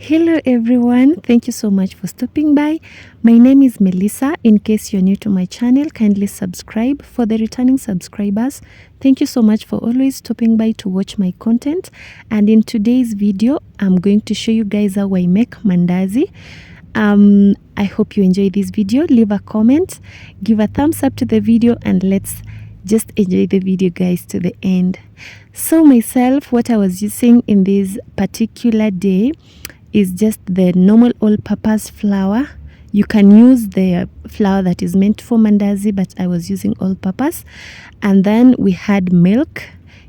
Hello everyone, thank you so much for stopping by. My name is Melissa. In case you're new to my channel, kindly subscribe. For the returning subscribers, thank you so much for always stopping by to watch my content. And in today's video, I'm going to show you guys how I make mandazi. I hope you enjoy this video. Leave a comment, give a thumbs up to the video, and let's just enjoy the video guys to the end. So myself, what I was using in this particular day is just the normal all-purpose flour. You can use the flour that is meant for mandazi, but I was using all-purpose. And then we had milk.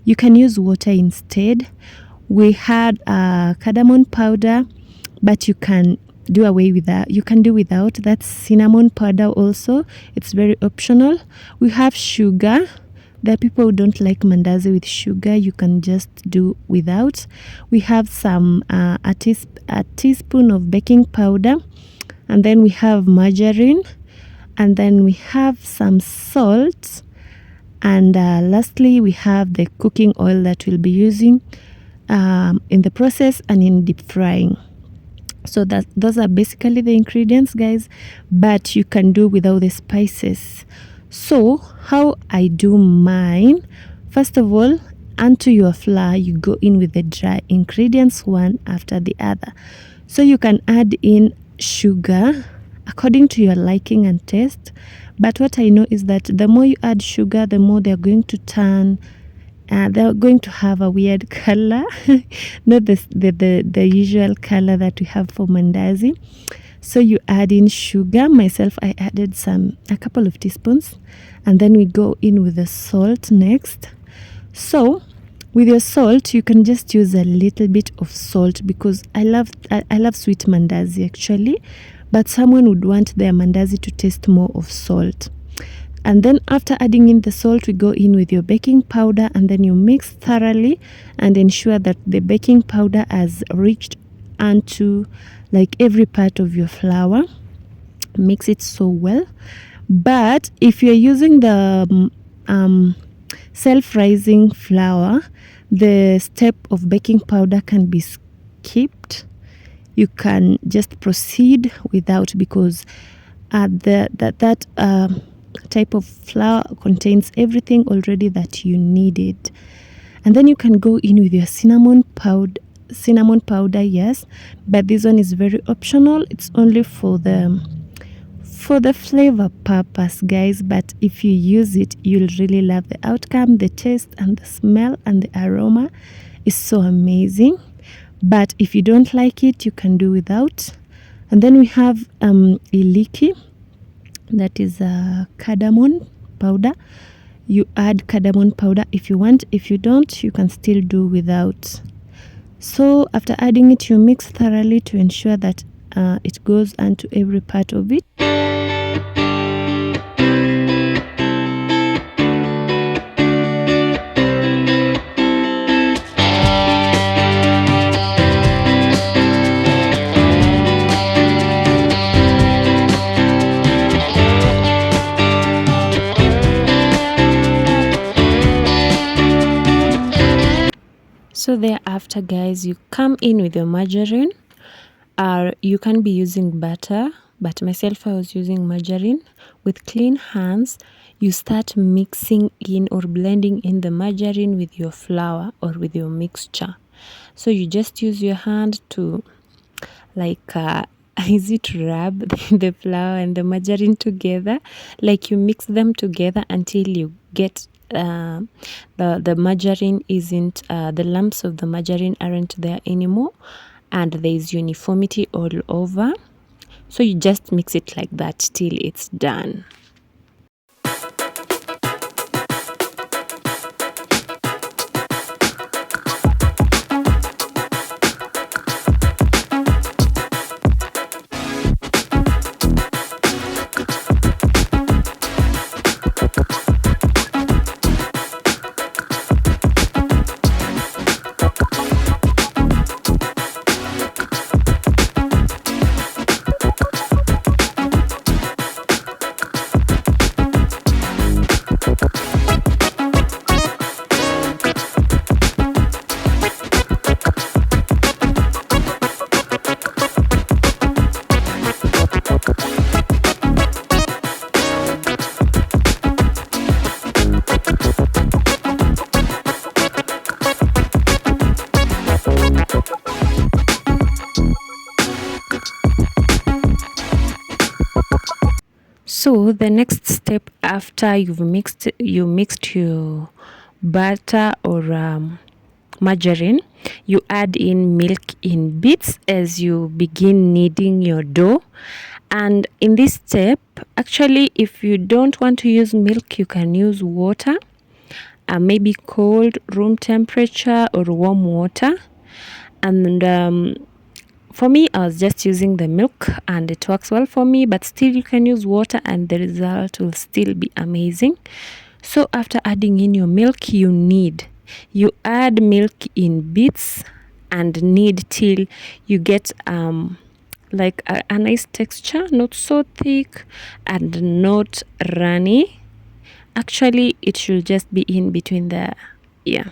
You can use water instead. We had cardamom powder, but you can do away with that. You can do without. That's cinnamon powder also. It's very optional. We have sugar. There are people who don't like mandazi with sugar. You can just do without. We have some a teaspoon of baking powder, and then we have margarine, and then we have some salt, and lastly we have the cooking oil that we'll be using in the process and in deep frying. So that those are basically the ingredients guys, but you can do without the spices. So how I do mine, first of all, onto your flour you go in with the dry ingredients one after the other. So you can add in sugar according to your liking and taste, but what I know is that the more you add sugar, the more they're going to turn they're going to have a weird color not the usual color that we have for mandazi. So you add in sugar. Myself, I added a couple of teaspoons, and then we go in with the salt next. So with your salt, you can just use a little bit of salt because I love sweet mandazi actually, but someone would want their mandazi to taste more of salt. And then after adding in the salt, we go in with your baking powder, and then you mix thoroughly and ensure that the baking powder has reached onto like every part of your flour. Mix it so well. But if you're using the self-rising flour, the step of baking powder can be skipped. You can just proceed without, because that type of flour contains everything already that you needed. And then you can go in with your cinnamon powder, yes, but this one is very optional. It's only for the flavor purpose guys, but if you use it, you'll really love the outcome. The taste and the smell and the aroma is so amazing. But if you don't like it, you can do without. And then we have iliki, that is cardamom powder. You add cardamom powder if you want. If you don't, you can still do without. So after adding it, you mix thoroughly to ensure that it goes onto every part of it. So thereafter guys, you come in with your margarine, or you can be using butter, but myself I was using margarine. With clean hands, you start mixing in or blending in the margarine with your flour or with your mixture. So you just use your hand to like easy to rub the flour and the margarine together, like you mix them together until you get the margarine isn't the lumps of the margarine aren't there anymore, and there is uniformity all over. So you just mix it like that till it's done. So the next step after you mixed your butter or margarine, you add in milk in bits as you begin kneading your dough. And in this step, actually, if you don't want to use milk, you can use water, maybe cold room temperature or warm water. And for me, I was just using the milk and it works well for me, but still you can use water and the result will still be amazing. So after adding in your milk, you add milk in bits and knead till you get like a nice texture, not so thick and not runny. Actually, it should just be in between the, yeah.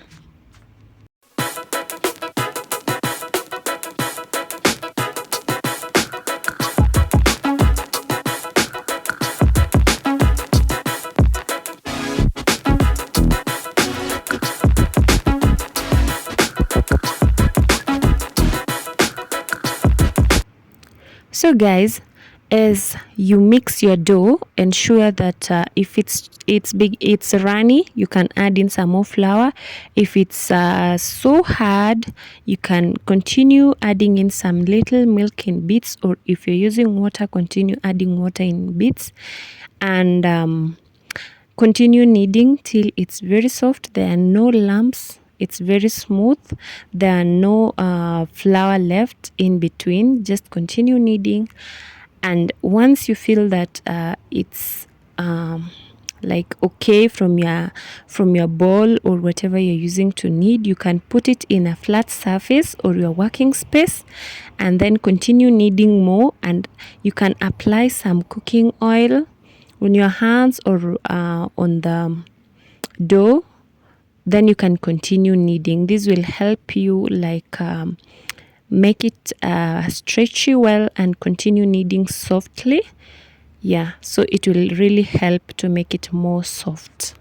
So guys, as you mix your dough, ensure that if it's runny, you can add in some more flour. If it's so hard, you can continue adding in some little milk in bits, or if you're using water, continue adding water in bits, and continue kneading till it's very soft. There are no lumps. It's very smooth. There are no flour left in between. Just continue kneading, and once you feel that it's like okay from your bowl or whatever you're using to knead, you can put it in a flat surface or your working space, and then continue kneading more. And you can apply some cooking oil on your hands or on the dough. Then you can continue kneading. This will help you like make it stretchy well and continue kneading softly. Yeah, so it will really help to make it more soft.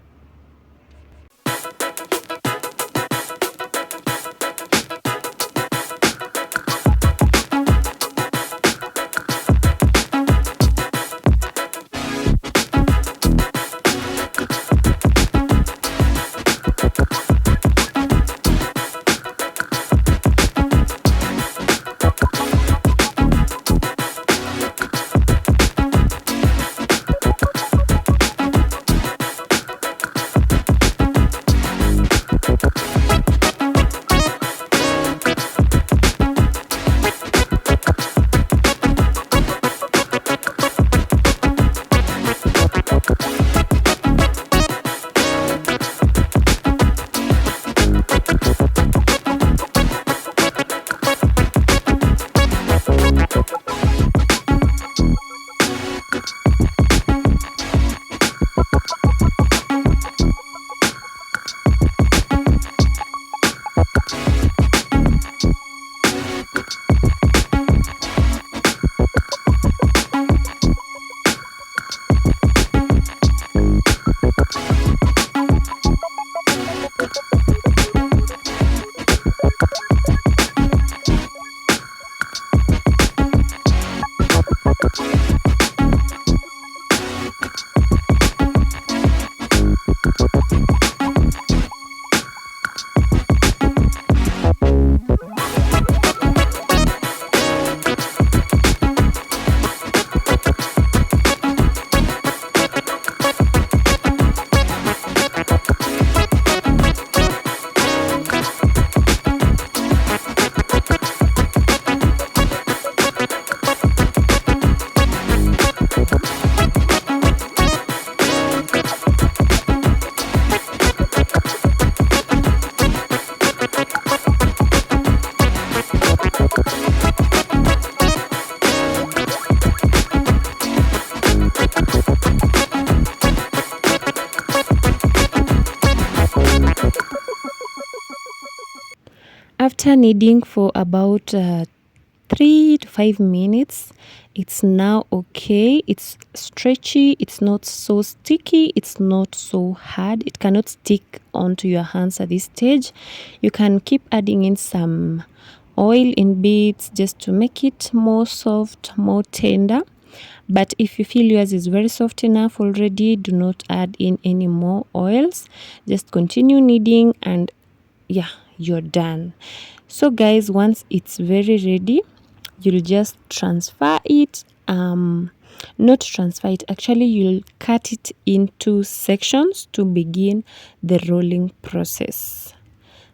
After kneading for about 3 to 5 minutes, it's now okay. It's stretchy, it's not so sticky, it's not so hard. It cannot stick onto your hands at this stage. You can keep adding in some oil in bits just to make it more soft, more tender. But if you feel yours is very soft enough already, do not add in any more oils. Just continue kneading and yeah, you're done. So guys, once it's very ready, you'll just transfer it. Not transfer it, actually you'll cut it into sections to begin the rolling process.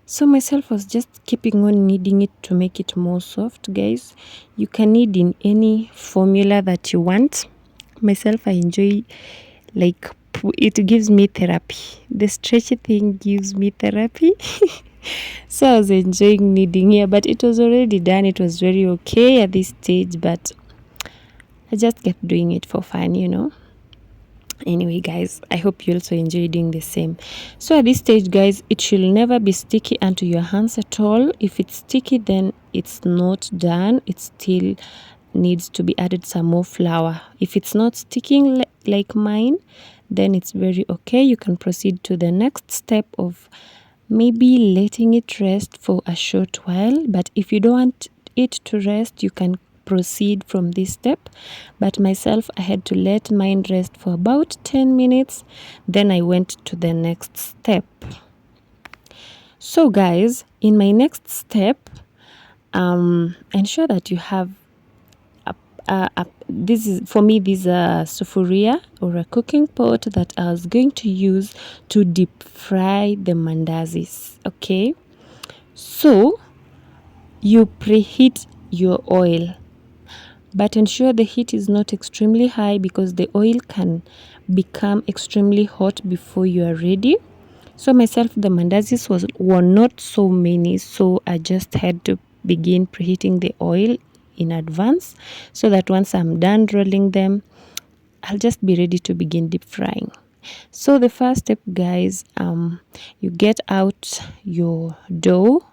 So myself was just keeping on kneading it to make it more soft, guys. You can knead in any formula that you want. Myself, I enjoy, like, it gives me therapy. The stretchy thing gives me therapy. So I was enjoying kneading here, but it was already done. It was very okay at this stage, but I just kept doing it for fun, Anyway, guys, I hope you also enjoy doing the same. So at this stage, guys, it should never be sticky onto your hands at all. If it's sticky, then it's not done. It still needs to be added some more flour. If it's not sticking like mine, then it's very okay. You can proceed to the next step of maybe letting it rest for a short while. But if you don't want it to rest, you can proceed from this step. But myself, I had to let mine rest for about 10 minutes. Then I went to the next step. So guys, in my next step, ensure that you have this is, for me, this is a sufuria or a cooking pot that I was going to use to deep fry the mandazis. Okay, so you preheat your oil, but ensure the heat is not extremely high because the oil can become extremely hot before you are ready. So myself, the mandazis were not so many, so I just had to begin preheating the oil in advance so that once I'm done rolling them, I'll just be ready to begin deep frying. So the first step, guys, you get out your dough,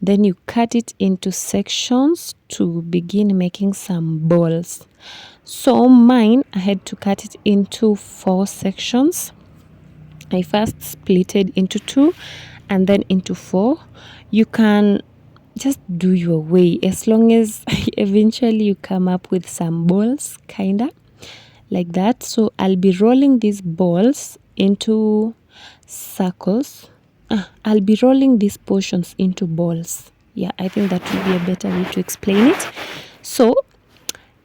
then you cut it into sections to begin making some balls. So mine, I had to cut it into 4 sections. I first split it into 2 and then into 4. You can just do your way as long as eventually you come up with some balls, kinda like that. So I'll be rolling these balls into circles. I'll be rolling these portions into balls. Yeah, I think that would be a better way to explain it. So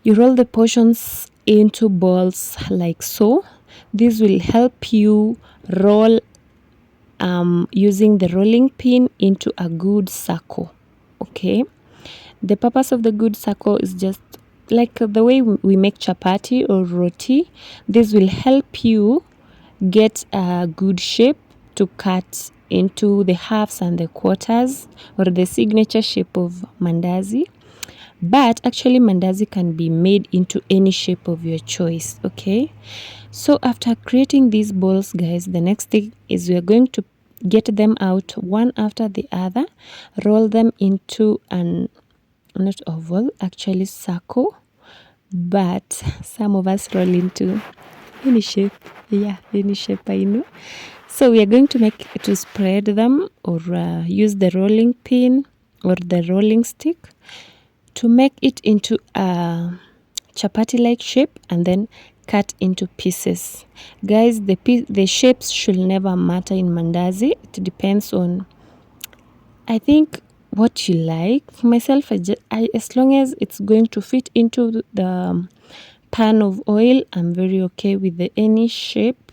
you roll the portions into balls like so. This will help you roll using the rolling pin into a good circle. Okay, the purpose of the good circle is just like the way we make chapati or roti. This will help you get a good shape to cut into the halves and the quarters, or the signature shape of mandazi. But actually mandazi can be made into any shape of your choice. Okay, so after creating these balls, guys, the next thing is we're going to get them out one after the other, roll them into an, not oval, actually circle, but some of us roll into any shape. Yeah, any shape, I know. So we are going to spread them, or use the rolling pin or the rolling stick to make it into a chapati like shape, and then cut into pieces. Guys, the shapes should never matter in mandazi. It depends on, I think, what you like. Myself, as long as it's going to fit into the pan of oil, I'm very okay with any shape.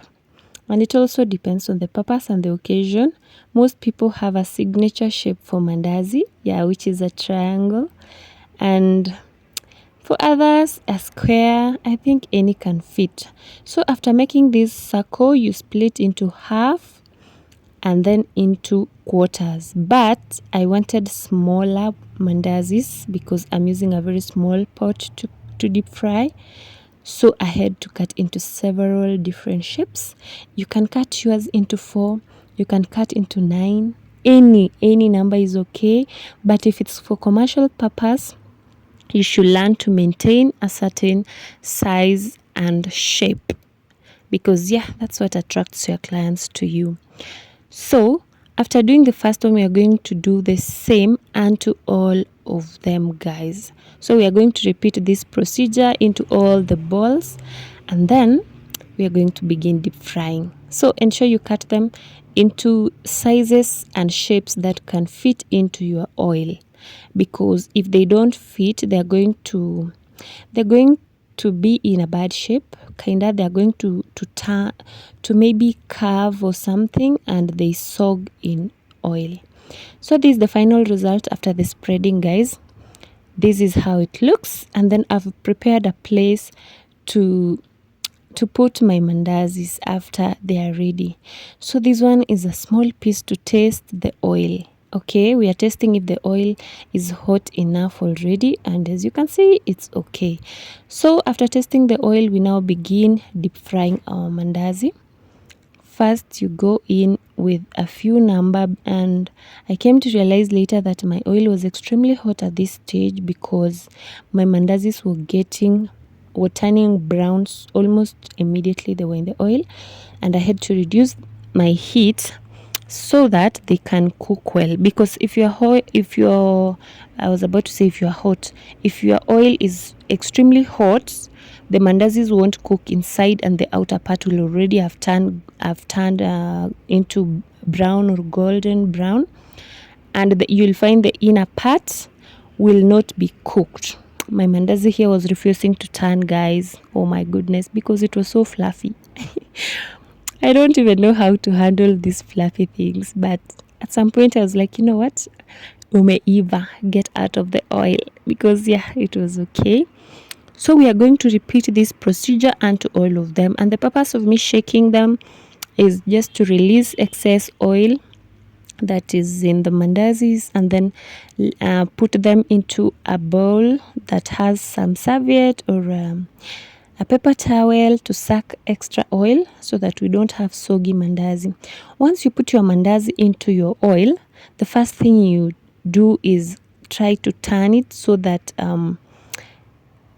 And it also depends on the purpose and the occasion. Most people have a signature shape for mandazi, which is a triangle, and for others, a square. I think any can fit. So after making this circle, you split into half and then into quarters. But I wanted smaller mandazis because I'm using a very small pot to deep fry. So I had to cut into several different shapes. You can cut yours into 4. You can cut into 9. Any number is okay. But if it's for commercial purpose, you should learn to maintain a certain size and shape, because that's what attracts your clients to you. So after doing the first one, we are going to do the same unto all of them, guys. So we are going to repeat this procedure into all the balls, and then we are going to begin deep frying. So ensure you cut them into sizes and shapes that can fit into your oil, because if they don't fit, they're going to be in a bad shape. They're going to turn to maybe curve or something, and they soak in oil. So this is the final result after the spreading, guys. This is how it looks, and then I've prepared a place to put my mandazis after they are ready. So this one is a small piece to taste the oil. Okay, we are testing if the oil is hot enough already, and as you can see, it's okay. So after testing the oil, we now begin deep frying our mandazi. First, you go in with a few number, and I came to realize later that my oil was extremely hot at this stage because my mandazis were turning brown almost immediately they were in the oil, and I had to reduce my heat so that they can cook well. Because if your hot, if your oil is extremely hot, the mandazis won't cook inside, and the outer part will already have turned into brown or golden brown, and you'll find the inner part will not be cooked. My mandazi here was refusing to turn, guys. Oh my goodness, because it was so fluffy. I don't even know how to handle these fluffy things, but at some point I was like, you know what, umeiva, get out of the oil, because yeah, it was okay. So we are going to repeat this procedure unto all of them, and the purpose of me shaking them is just to release excess oil that is in the mandazis, and then put them into a bowl that has some serviette or a paper towel to suck extra oil so that we don't have soggy mandazi. Once you put your mandazi into your oil, the first thing you do is try to turn it so that the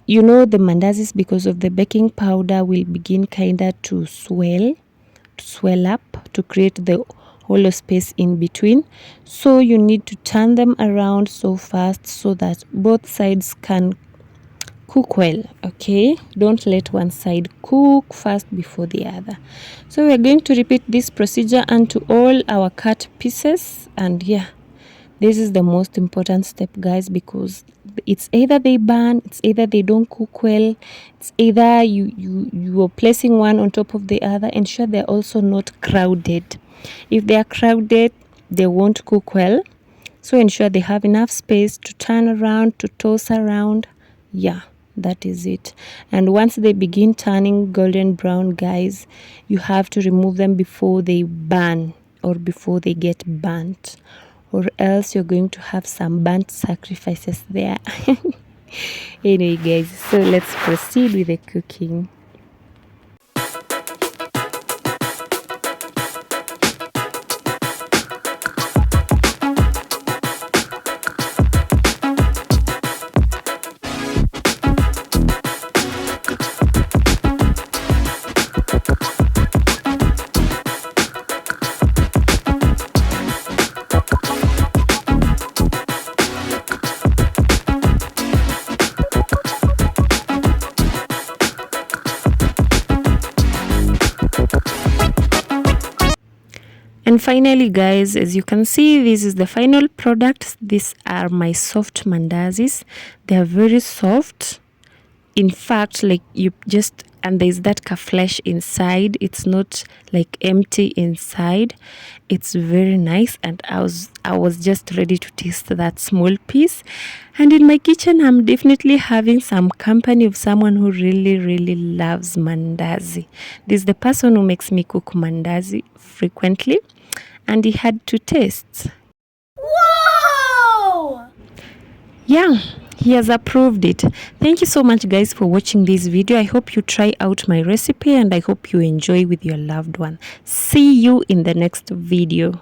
mandazis, because of the baking powder, will begin to swell up to create the hollow space in between. So you need to turn them around so fast so that both sides can cook well. Okay, don't let one side cook first before the other. So we are going to repeat this procedure unto all our cut pieces, and yeah, this is the most important step, guys, because it's either they burn, it's either they don't cook well, it's either you are placing one on top of the other. Ensure they're also not crowded. If they are crowded, they won't cook well. So ensure they have enough space to turn around, to toss around. Yeah, that is it. And once they begin turning golden brown, guys, you have to remove them before they burn or before they get burnt, or else you're going to have some burnt sacrifices there. Anyway, guys, so let's proceed with the cooking. And finally, guys, as you can see, this is the final product. These are my soft mandazis. They are very soft. In fact, like and there's that flesh inside. It's not like empty inside. It's very nice, and I was just ready to taste that small piece. And in my kitchen, I'm definitely having some company of someone who really, really loves mandazi. This is the person who makes me cook mandazi frequently, and he had to taste. Wow! Yeah, he has approved it. Thank you so much, guys, for watching this video. I hope you try out my recipe, and I hope you enjoy with your loved one. See you in the next video.